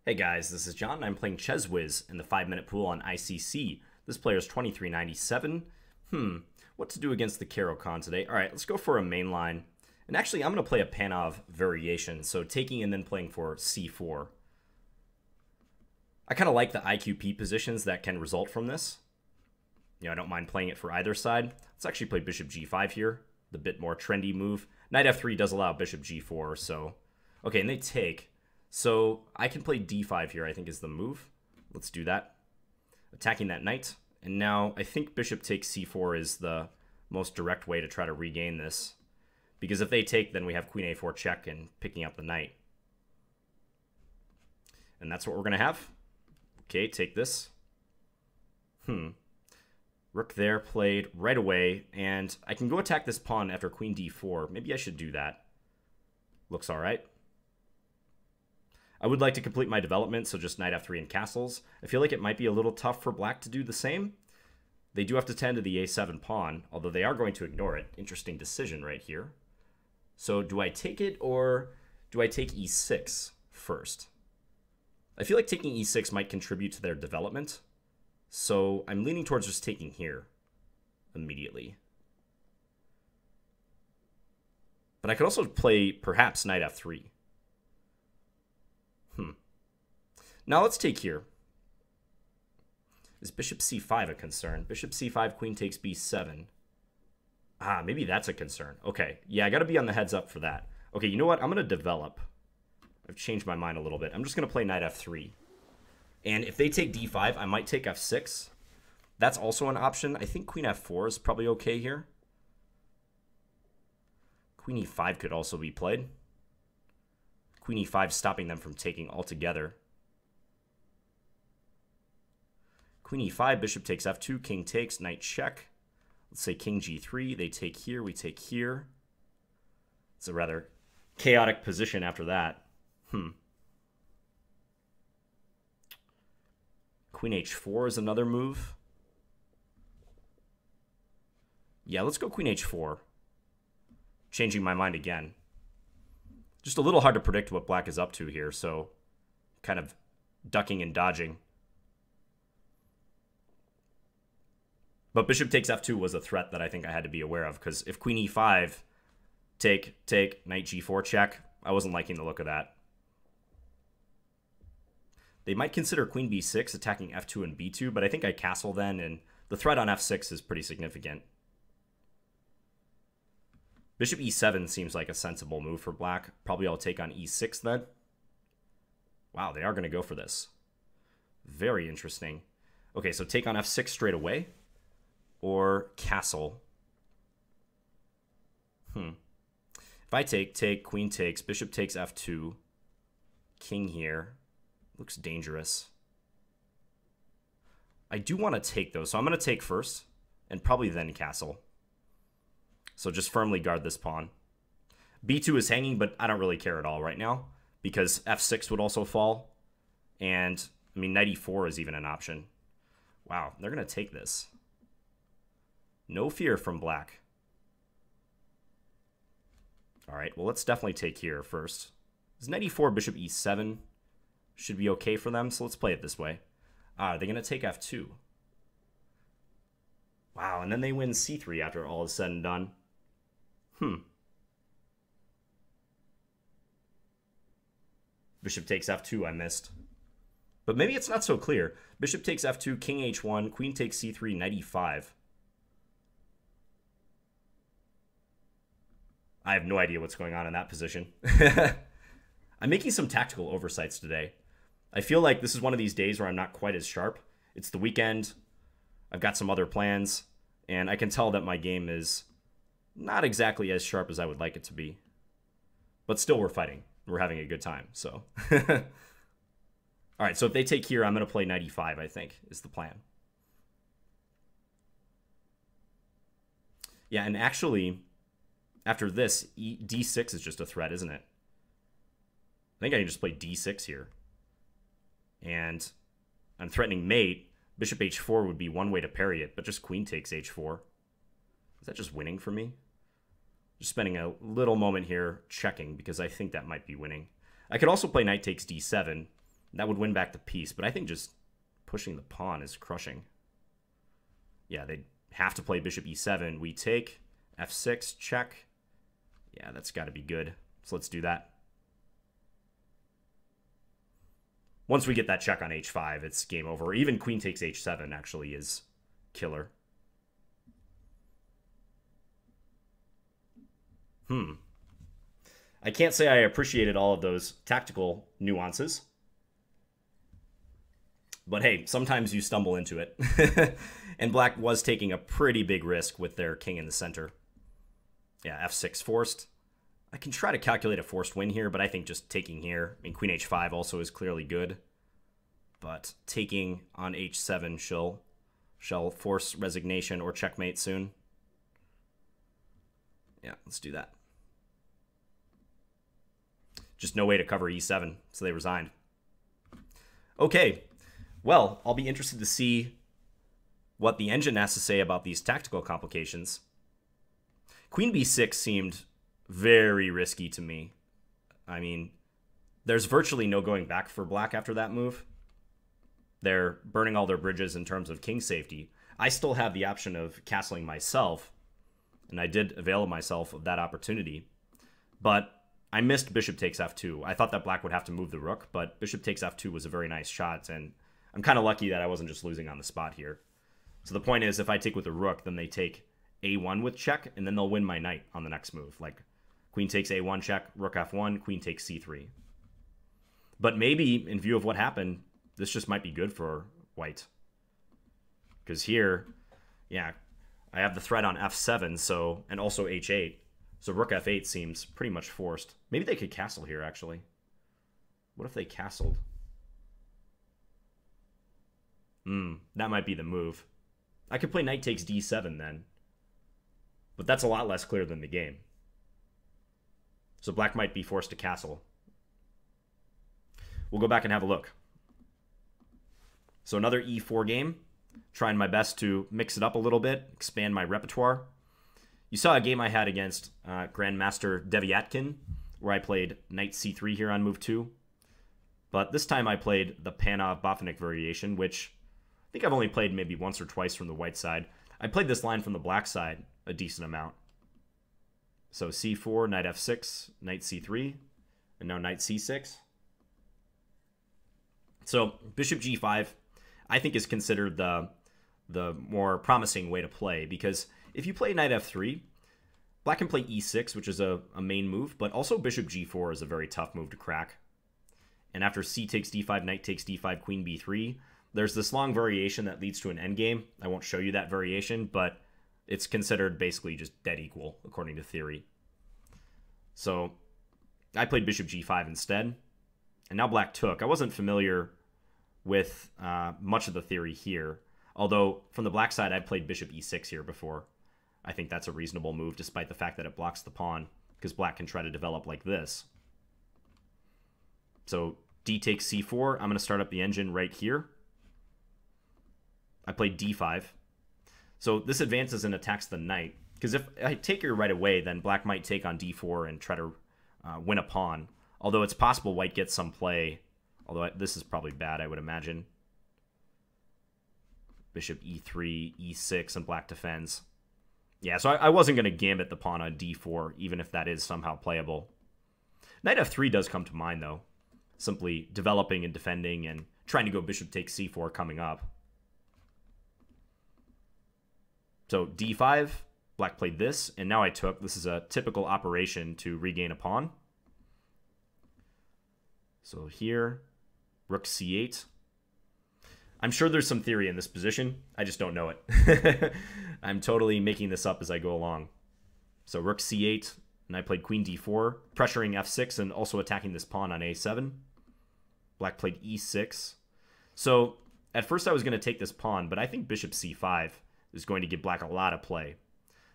Hey guys, this is John, and I'm playing chezwhiz in the 5-minute pool on ICC. This player is 2397. What to do against the Caro-Kann today? Alright, let's go for a main line. And actually, I'm going to play a Panov variation, so taking and then playing for c4. I kind of like the IQP positions that can result from this. I don't mind playing it for either side. Let's actually play bishop g5 here, the bit more trendy move. Knight f3 does allow bishop g4, so... Okay, and they take... So I can play d5 here, I think is the move. Let's do that. Attacking that knight. And now I think bishop takes c4 is the most direct way to try to regain this. Because if they take, then we have queen a4 check and picking up the knight. And that's what we're going to have. Okay, take this. Rook there played right away. And I can go attack this pawn after queen d4. Maybe I should do that. Looks all right. I would like to complete my development, so just knight f3 and castles. I feel like it might be a little tough for black to do the same. They do have to tend to the a7 pawn, although they are going to ignore it. Interesting decision right here. So do I take it, or do I take e6 first? I feel like taking e6 might contribute to their development, so I'm leaning towards just taking here immediately. But I could also play, perhaps, knight f3. Now let's take here. Is bishop c5 a concern? Bishop c5, queen takes b7. Maybe that's a concern. Okay, yeah, I gotta be on the heads up for that. Okay, you know what? I'm gonna develop. I've changed my mind a little bit. I'm just gonna play knight f3. And if they take d5, I might take f6. That's also an option. I think queen f4 is probably okay here. Queen e5 could also be played. Queen e5 stopping them from taking altogether. Queen e5, bishop takes f2, king takes, knight check. Let's say king g3, they take here, we take here. It's a rather chaotic position after that. Queen h4 is another move. Yeah, let's go queen h4. Changing my mind again. Just a little hard to predict what black is up to here, so kind of ducking and dodging. But bishop takes f2 was a threat that I think I had to be aware of, because if queen e5, take, knight g4 check, I wasn't liking the look of that. They might consider queen b6, attacking f2 and b2, but I think I castle then, and the threat on f6 is pretty significant. Bishop e7 seems like a sensible move for black. Probably I'll take on e6 then. Wow, they are going to go for this. Very interesting. Okay, so take on f6 straight away. Or castle. If I take, queen takes, bishop takes f2. King here. Looks dangerous. I do want to take, though, so I'm going to take first. And probably then castle. So just firmly guard this pawn. b2 is hanging, but I don't really care at all right now, because f6 would also fall. And, I mean, knight e4 is even an option. Wow, they're going to take this. No fear from black. All right, well, let's definitely take here first. Is knight e4, bishop e7 should be okay for them, so let's play it this way. They're going to take f2. Wow, and then they win c3 after all is said and done. Bishop takes f2, I missed. But maybe it's not so clear. Bishop takes f2, king h1, queen takes c3, knight e5. I have no idea what's going on in that position. I'm making some tactical oversights today. I feel like this is one of these days where I'm not quite as sharp. It's the weekend. I've got some other plans. And I can tell that my game is not exactly as sharp as I would like it to be. But still, we're fighting. We're having a good time. So, all right, so if they take here, I'm going to play knight e5, I think, is the plan. Yeah, and actually, after this, d6 is just a threat, isn't it? I think I can just play d6 here. And I'm threatening mate. Bishop h4 would be one way to parry it, but just queen takes h4. Is that just winning for me? Just spending a little moment here checking, because I think that might be winning. I could also play knight takes d7, That would win back the piece, but I think just pushing the pawn is crushing. Yeah, they have to play bishop e7. We take f6, check. Yeah, that's got to be good. So let's do that. Once we get that check on h5, it's game over. Even queen takes h7 actually is killer. I can't say I appreciated all of those tactical nuances. But hey, sometimes you stumble into it. And black was taking a pretty big risk with their king in the center. Yeah, f6 forced. I can try to calculate a forced win here, but I think just taking here, I mean, queen h5 also is clearly good. But taking on h7 shall force resignation or checkmate soon. Yeah, let's do that. Just no way to cover e7, so they resigned. Okay, well, I'll be interested to see what the engine has to say about these tactical complications. Queen b6 seemed very risky to me. I mean, there's virtually no going back for black after that move. They're burning all their bridges in terms of king safety. I still have the option of castling myself, and I did avail myself of that opportunity. But I missed bishop takes f2. I thought that black would have to move the rook, but bishop takes f2 was a very nice shot, and I'm kind of lucky that I wasn't just losing on the spot here. So the point is, if I take with the rook, then they take a1 with check, and then they'll win my knight on the next move. Like, queen takes a1 check, rook f1, queen takes c3. But maybe, in view of what happened, this just might be good for white. Because here, yeah, I have the threat on f7, so, and also h8. So rook f8 seems pretty much forced. Maybe they could castle here, actually. What if they castled? That might be the move. I could play knight takes d7 then. But that's a lot less clear than the game. So black might be forced to castle. We'll go back and have a look. So another e4 game. Trying my best to mix it up a little bit, expand my repertoire. You saw a game I had against Grandmaster Devyatkin, where I played knight c3 here on move 2. But this time I played the Panov-Botvinnik Variation, which I think I've only played maybe once or twice from the white side. I played this line from the black side a decent amount. So c4, knight f6, knight c3, and now knight c6. So bishop g5, I think, is considered the more promising way to play, because if you play knight f3, black can play e6, which is a main move, but also bishop g4 is a very tough move to crack. And after c takes d5, knight takes d5, queen b3, there's this long variation that leads to an endgame. I won't show you that variation, but it's considered basically just dead equal, according to theory. So I played bishop g5 instead, and now black took. I wasn't familiar with much of the theory here, although from the black side, I've played bishop e6 here before. I think that's a reasonable move, despite the fact that it blocks the pawn, because black can try to develop like this. So d takes c4. I'm going to start up the engine right here. I played d5. So this advances and attacks the knight, because if I take here right away, then black might take on d4 and try to win a pawn, although it's possible white gets some play, although this is probably bad, I would imagine. Bishop e3, e6, and black defends. Yeah, so I wasn't going to gambit the pawn on d4, even if that is somehow playable. Knight f3 does come to mind, though. Simply developing and defending and trying to go bishop takes c4 coming up. So d5, black played this, and now I took. This is a typical operation to regain a pawn. So here, rook c8. I'm sure there's some theory in this position. I just don't know it. I'm totally making this up as I go along. So rook c8, and I played queen d4, pressuring f6 and also attacking this pawn on a7. Black played e6. So at first I was going to take this pawn, but I think bishop c5 is going to give black a lot of play.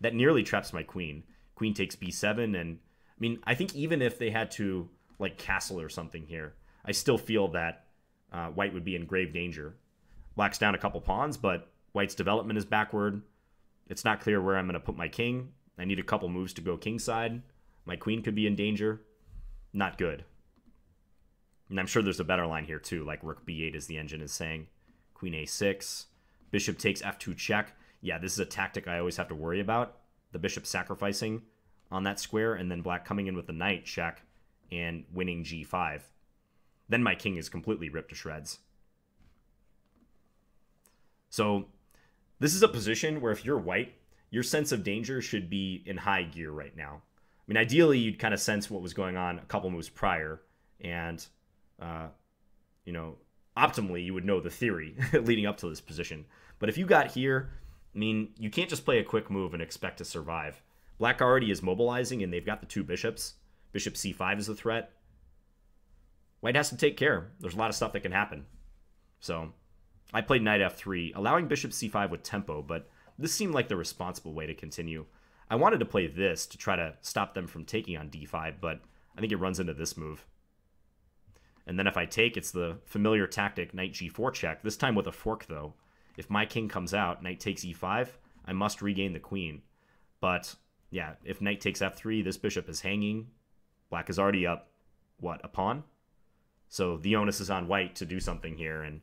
That nearly traps my queen. Queen takes b7, and I mean, I think even if they had to like castle or something here, I still feel that white would be in grave danger. Black's down a couple pawns, but white's development is backward. It's not clear where I'm going to put my king. I need a couple moves to go kingside. My queen could be in danger. Not good. And I'm sure there's a better line here too, like rook b8 as the engine is saying. Queen a6. Bishop takes f2 check. Yeah, this is a tactic I always have to worry about. The bishop sacrificing on that square, and then black coming in with the knight check and winning g5. Then my king is completely ripped to shreds. So this is a position where if you're white, your sense of danger should be in high gear right now. I mean, ideally, you'd kind of sense what was going on a couple moves prior, and, you know, optimally, you would know the theory leading up to this position. But if you got here, I mean, you can't just play a quick move and expect to survive. Black already is mobilizing, and they've got the two bishops. Bishop c5 is a threat. White has to take care. There's a lot of stuff that can happen. So I played knight f3, allowing bishop c5 with tempo, but this seemed like the responsible way to continue. I wanted to play this to try to stop them from taking on d5, but I think it runs into this move. And then if I take, it's the familiar tactic, knight g4 check, this time with a fork, though. If my king comes out, knight takes e5, I must regain the queen. But, yeah, if knight takes f3, this bishop is hanging. Black is already up, what, a pawn? So the onus is on white to do something here, and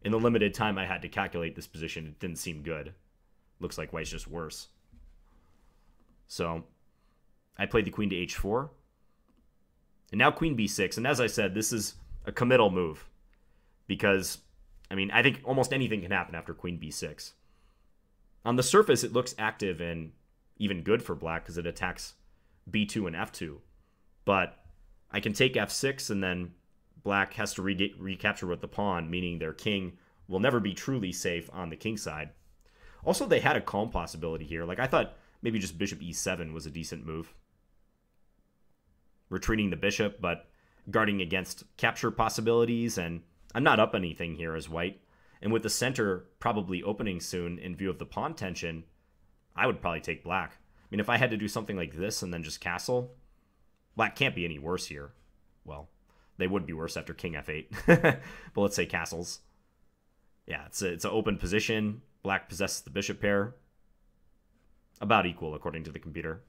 in the limited time I had to calculate this position, it didn't seem good. Looks like white's just worse. So I played the queen to h4. And now queen b6. And as I said, this is a committal move. Because, I mean, I think almost anything can happen after queen b6. On the surface, it looks active and even good for black because it attacks b2 and f2. But I can take f6 and then black has to recapture with the pawn, meaning their king will never be truly safe on the king side. Also, they had a calm possibility here. Like, I thought maybe just bishop e7 was a decent move. Retreating the bishop, but guarding against capture possibilities, and I'm not up anything here as white. And with the center probably opening soon in view of the pawn tension, I would probably take black. I mean, if I had to do something like this and then just castle, black can't be any worse here. Well, they would be worse after king f8. But let's say castles. Yeah, it's an open position. Black possesses the bishop pair. About equal, according to the computer.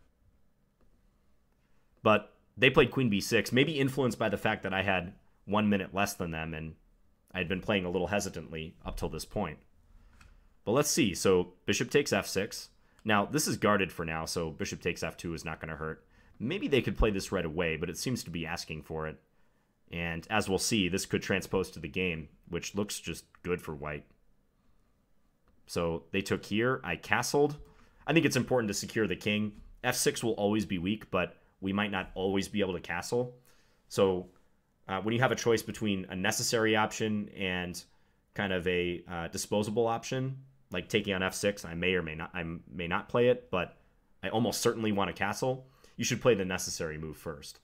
But they played queen b6, maybe influenced by the fact that I had 1 minute less than them, and I had been playing a little hesitantly up till this point. But let's see. So bishop takes f6. Now, this is guarded for now, so bishop takes f2 is not going to hurt. Maybe they could play this right away, but it seems to be asking for it. And as we'll see, this could transpose to the game, which looks just good for white. So they took here. I castled. I think it's important to secure the king. f6 will always be weak, but we might not always be able to castle. So when you have a choice between a necessary option and kind of a disposable option, like taking on f6, I may not play it, but I almost certainly want to castle. You should play the necessary move first.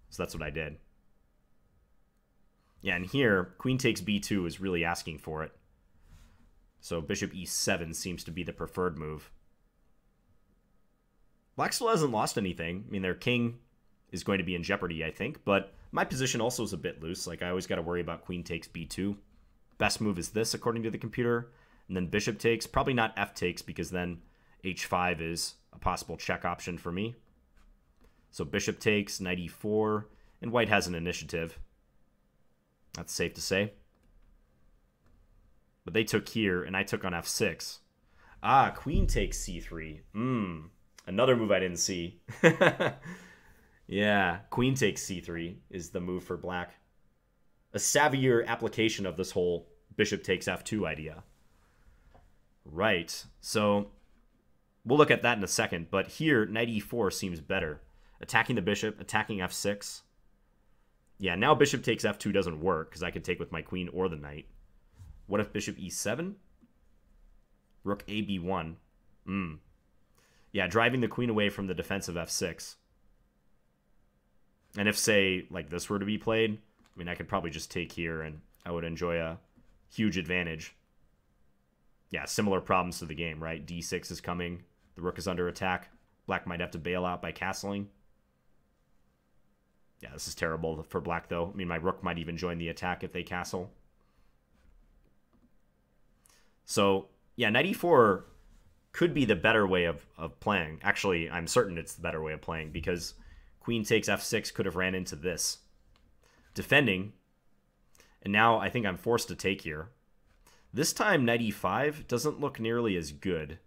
So that's what I did. Yeah, and here, queen takes b2 is really asking for it. So bishop e7 seems to be the preferred move. Black still hasn't lost anything. I mean, their king is going to be in jeopardy, I think, but my position also is a bit loose. Like, I always got to worry about queen takes b2. Best move is this, according to the computer. And then bishop takes. Probably not f takes, because then h5 is a possible check option for me. So bishop takes, knight e4, and white has an initiative. That's safe to say. But they took here, and I took on f6. Ah, queen takes c3. Another move I didn't see. Yeah, queen takes c3 is the move for black. A savvier application of this whole bishop takes f2 idea. Right, so we'll look at that in a second, but here, knight e4 seems better. Attacking the bishop, attacking f6. Yeah, now bishop takes f2 doesn't work, because I could take with my queen or the knight. What if bishop e7? Rook a b1. Yeah, driving the queen away from the defense of f6. And if, say, like this were to be played, I mean, I could probably just take here, and I would enjoy a huge advantage. Yeah, similar problems to the game, right? d6 is coming. The rook is under attack. Black might have to bail out by castling. Yeah, this is terrible for black, though. I mean, my rook might even join the attack if they castle. So, yeah, knight e4 could be the better way of playing. Actually, I'm certain it's the better way of playing, because queen takes f6 could have ran into this. Defending, And now I think I'm forced to take here. This time, knight e5 doesn't look nearly as good.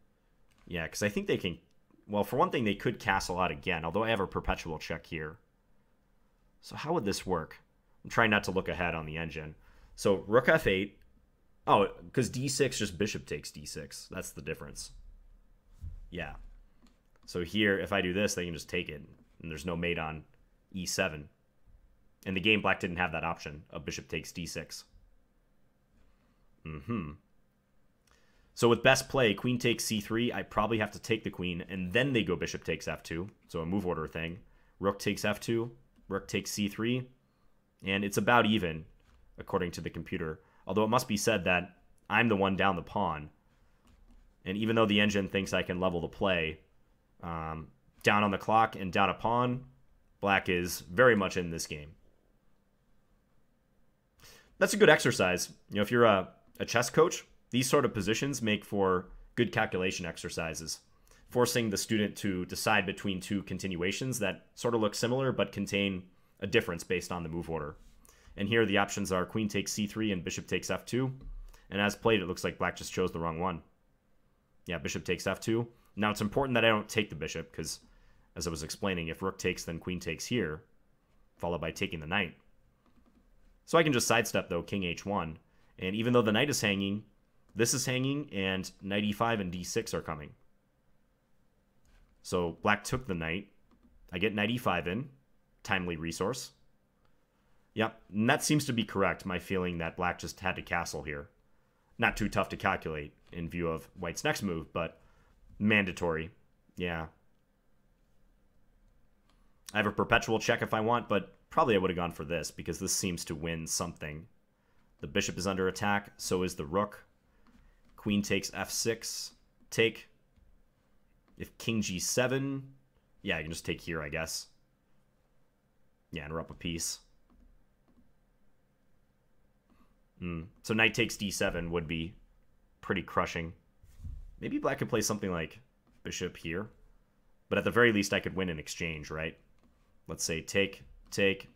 Yeah, because I think they can... Well, for one thing, they could castle out again, although I have a perpetual check here. So how would this work? I'm trying not to look ahead on the engine. So rook f8. Oh, because d6 just bishop takes d6. That's the difference. Yeah. So here, if I do this, they can just take it. And there's no mate on e7. In the game, black didn't have that option of bishop takes d6. So with best play, queen takes c3, I probably have to take the queen, and then they go bishop takes f2. So a move order thing. Rook takes f2, rook takes c3, and it's about even, according to the computer. Although it must be said that I'm the one down the pawn. And even though the engine thinks I can level the play, down on the clock and down a pawn, black is very much in this game. That's a good exercise. You know, if you're a chess coach, these sort of positions make for good calculation exercises, forcing the student to decide between two continuations that sort of look similar but contain a difference based on the move order. And here the options are queen takes c3 and bishop takes f2. And as played, it looks like black just chose the wrong one. Yeah, bishop takes f2. Now it's important that I don't take the bishop because, as I was explaining, if rook takes, then queen takes here, followed by taking the knight. So I can just sidestep, though, king h1. And even though the knight is hanging, this is hanging, and knight e5 and d6 are coming. So black took the knight. I get knight e5 in. Timely resource. Yep, and that seems to be correct, my feeling that black just had to castle here. Not too tough to calculate in view of white's next move, but mandatory. Yeah. I have a perpetual check if I want, but probably I would have gone for this because this seems to win something. The bishop is under attack, so is the rook. Queen takes f6. Take. If king g7, yeah, I can just take here, I guess. Yeah, interrupt a piece. So knight takes d7 would be pretty crushing. Maybe black could play something like bishop here. But at the very least, I could win in exchange, right? Let's say take, take,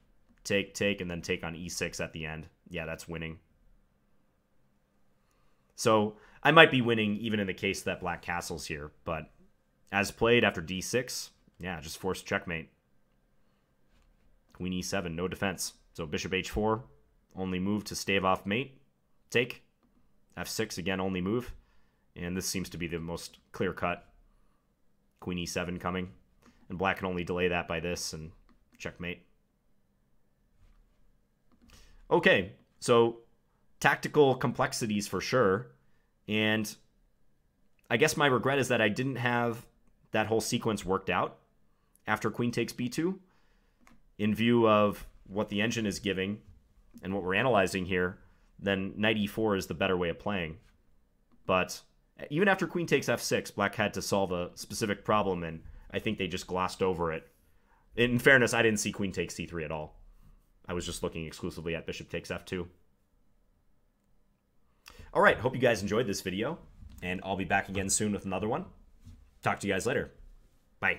take, take, and then take on e6 at the end. Yeah, that's winning. So I might be winning even in the case that black castles here. But as played after d6, yeah, just forced checkmate. Queen e7, no defense. So bishop h4, only move to stave off mate. Take. f6, again, only move. And this seems to be the most clear-cut. Queen e7 coming. And black can only delay that by this and checkmate. Okay, so tactical complexities for sure. And I guess my regret is that I didn't have that whole sequence worked out after queen takes b2. In view of what the engine is giving and what we're analyzing here, then knight e4 is the better way of playing. But even after queen takes f6, black had to solve a specific problem, and I think they just glossed over it. In fairness, I didn't see queen takes c3 at all. I was just looking exclusively at bishop takes f2. All right, hope you guys enjoyed this video, and I'll be back again soon with another one. Talk to you guys later. Bye.